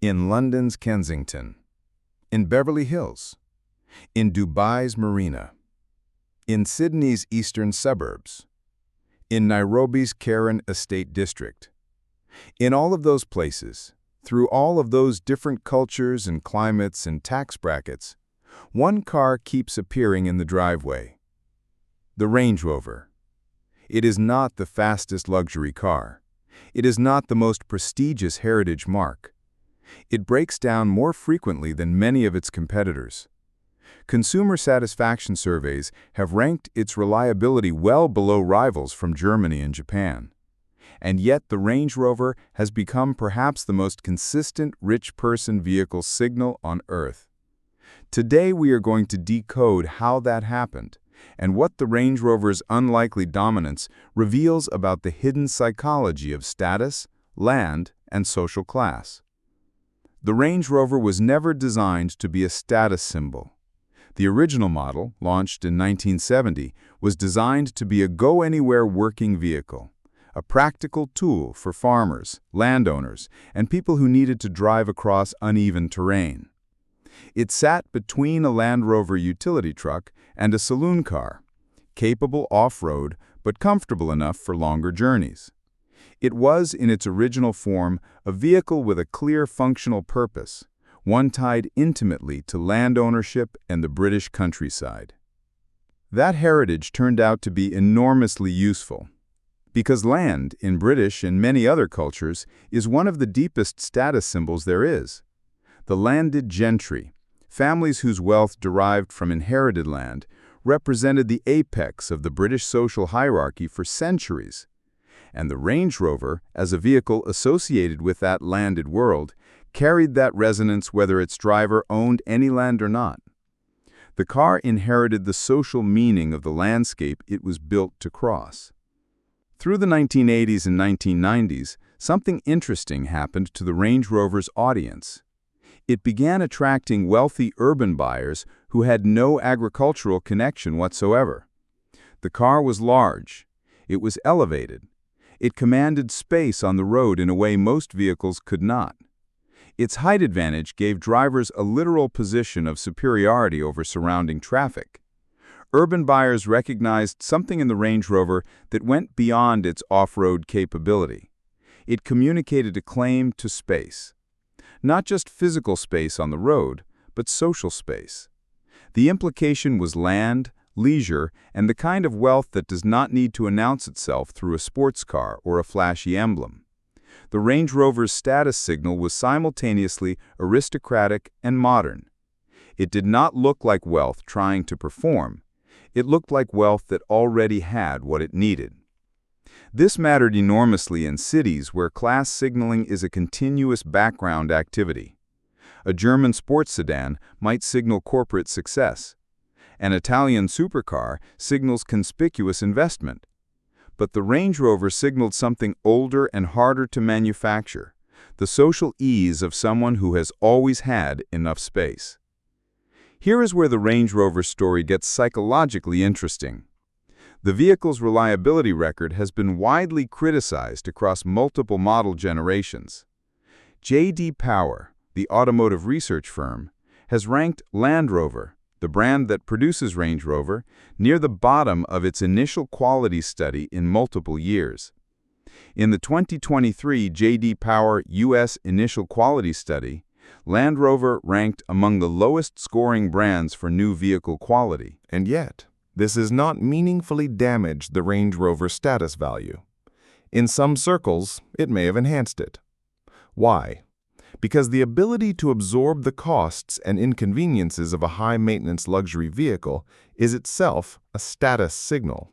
in London's Kensington, in Beverly Hills, in Dubai's Marina, in Sydney's eastern suburbs, in Nairobi's Karen Estate District. In all of those places, through all of those different cultures and climates and tax brackets, one car keeps appearing in the driveway. The Range Rover. It is not the fastest luxury car. It is not the most prestigious heritage mark. It breaks down more frequently than many of its competitors. Consumer satisfaction surveys have ranked its reliability well below rivals from Germany and Japan. And yet the Range Rover has become perhaps the most consistent rich person vehicle signal on Earth. Today we are going to decode how that happened and what the Range Rover's unlikely dominance reveals about the hidden psychology of status, land, and social class. The Range Rover was never designed to be a status symbol. The original model, launched in 1970, was designed to be a go-anywhere working vehicle, a practical tool for farmers, landowners, and people who needed to drive across uneven terrain. It sat between a Land Rover utility truck and a saloon car, capable off-road but comfortable enough for longer journeys. It was, in its original form, a vehicle with a clear functional purpose, one tied intimately to land ownership and the British countryside. That heritage turned out to be enormously useful, because land, in British and many other cultures, is one of the deepest status symbols there is. The landed gentry, families whose wealth derived from inherited land, represented the apex of the British social hierarchy for centuries. And the Range Rover, as a vehicle associated with that landed world, carried that resonance whether its driver owned any land or not. The car inherited the social meaning of the landscape it was built to cross. Through the 1980s and 1990s, something interesting happened to the Range Rover's audience. It began attracting wealthy urban buyers who had no agricultural connection whatsoever. The car was large. It was elevated. It commanded space on the road in a way most vehicles could not. Its height advantage gave drivers a literal position of superiority over surrounding traffic. Urban buyers recognized something in the Range Rover that went beyond its off-road capability. It communicated a claim to space. Not just physical space on the road, but social space. The implication was land, leisure, and the kind of wealth that does not need to announce itself through a sports car or a flashy emblem. The Range Rover's status signal was simultaneously aristocratic and modern. It did not look like wealth trying to perform. It looked like wealth that already had what it needed. This mattered enormously in cities where class signaling is a continuous background activity. A German sports sedan might signal corporate success. An Italian supercar signals conspicuous investment. But the Range Rover signaled something older and harder to manufacture, the social ease of someone who has always had enough space. Here is where the Range Rover story gets psychologically interesting. The vehicle's reliability record has been widely criticized across multiple model generations. J.D. Power, the automotive research firm, has ranked Land Rover, the brand that produces Range Rover, near the bottom of its initial quality study in multiple years. In the 2023 J.D. Power U.S. Initial Quality Study, Land Rover ranked among the lowest-scoring brands for new vehicle quality. And yet, this has not meaningfully damaged the Range Rover status value. In some circles, it may have enhanced it. Why? Because the ability to absorb the costs and inconveniences of a high-maintenance luxury vehicle is itself a status signal.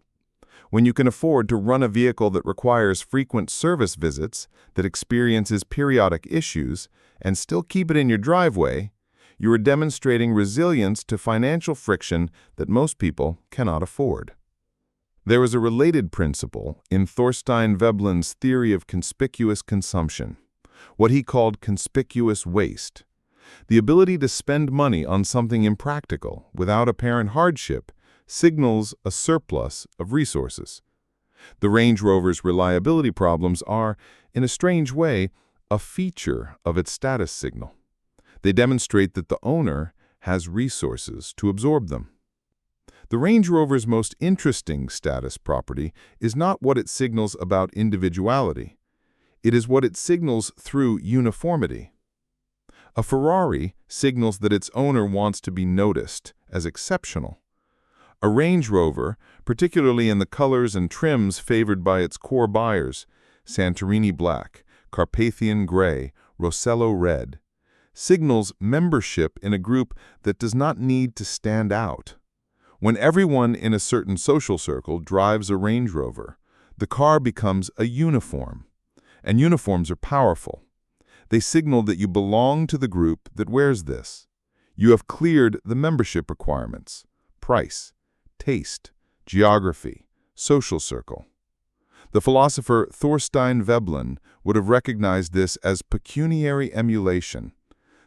When you can afford to run a vehicle that requires frequent service visits, that experiences periodic issues, and still keep it in your driveway, you are demonstrating resilience to financial friction that most people cannot afford. There is a related principle in Thorstein Veblen's theory of conspicuous consumption, what he called conspicuous waste. The ability to spend money on something impractical without apparent hardship signals a surplus of resources. The Range Rover's reliability problems are, in a strange way, a feature of its status signal. They demonstrate that the owner has resources to absorb them. The Range Rover's most interesting status property is not what it signals about individuality. It is what it signals through uniformity. A Ferrari signals that its owner wants to be noticed as exceptional. A Range Rover, particularly in the colors and trims favored by its core buyers, Santorini Black, Carpathian Gray, Rossello Red, signals membership in a group that does not need to stand out. When everyone in a certain social circle drives a Range Rover, the car becomes a uniform. And uniforms are powerful. They signal that you belong to the group that wears this. You have cleared the membership requirements: price, taste, geography, social circle. The philosopher Thorstein Veblen would have recognized this as pecuniary emulation,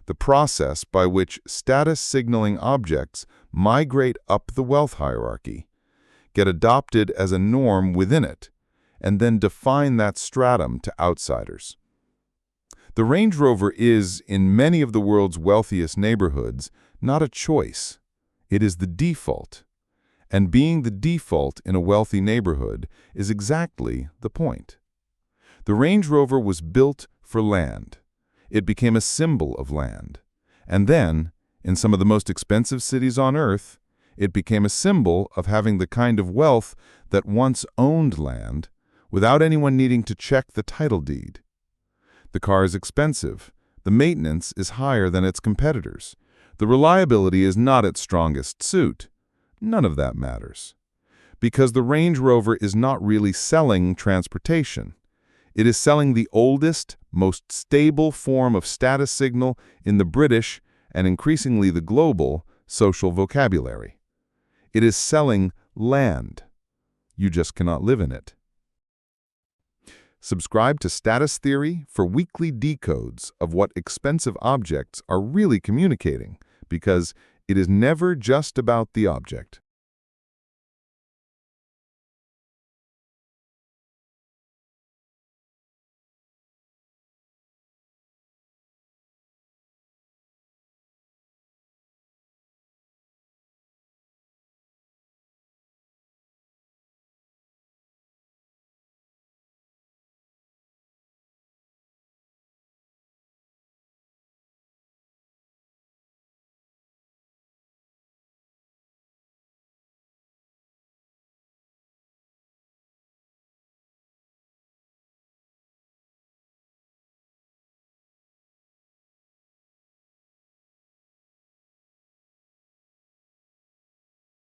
the process by which status-signaling objects migrate up the wealth hierarchy, get adopted as a norm within it, and then define that stratum to outsiders. The Range Rover is, in many of the world's wealthiest neighborhoods, not a choice. It is the default. And being the default in a wealthy neighborhood is exactly the point. The Range Rover was built for land. It became a symbol of land. And then, in some of the most expensive cities on Earth, it became a symbol of having the kind of wealth that once owned land without anyone needing to check the title deed. The car is expensive. The maintenance is higher than its competitors. The reliability is not its strongest suit. None of that matters. Because the Range Rover is not really selling transportation. It is selling the oldest, most stable form of status signal in the British, and increasingly the global, social vocabulary. It is selling land. You just cannot live in it. Subscribe to Status Theory for weekly decodes of what expensive objects are really communicating, because it is never just about the object.